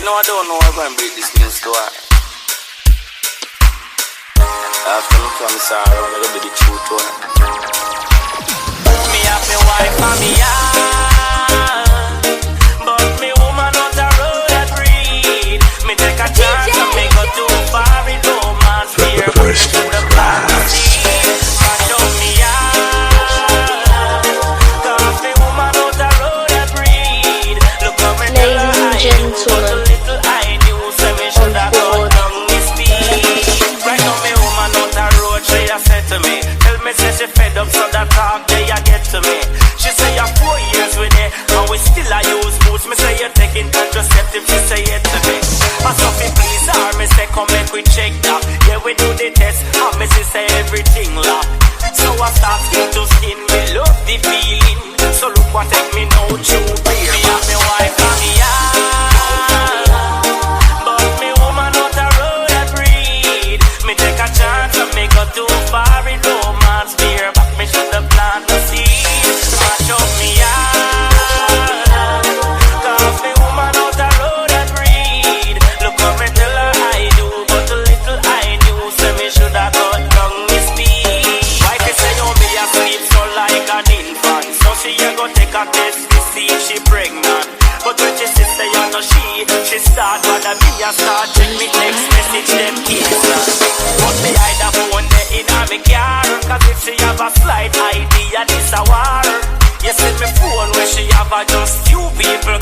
No, I don't know. I'm going to break this news to her. After me come sorry, I'm going to be the truth to her. Me have me wife and me yard, but me woman not a road that breed. Me take a chance and me go too far in romance. Here, but me to the plan to see. Mash up me yard, cause me woman not a road that breed. Look how me tell her I do, but a little I knew, so me should have gone down the speed. Right now me woman not a road, she a said to me. Tell me say she fed up, so that talk they a get to me. She say you're 4 years with it, and we still a use boots. Me say you're taking contraceptive, she say it to me. I Sophie please her, me say come make we check that. Yeah, we do the test, and me say everything lock. So I start skin to skin, me love the feeling. So look what take me now, true beer. Me have me wife and me yard, but me woman not a road that breed. Me take a chance and me go too far in romance. Beer back me should have planted the seed. Mash up me yard, cause me woman not a road that breed. Look how me tell her I do, but a little I knew, so me should have got down the speed. Why they say oh me asleep so like an infant, so she a go take a test to see if she pregnant. But when she say you know she start bother me and start check me text message them kids. But me hide the phone there in me car, cause if she have a slight idea this a war. You send me phone where she have a just few people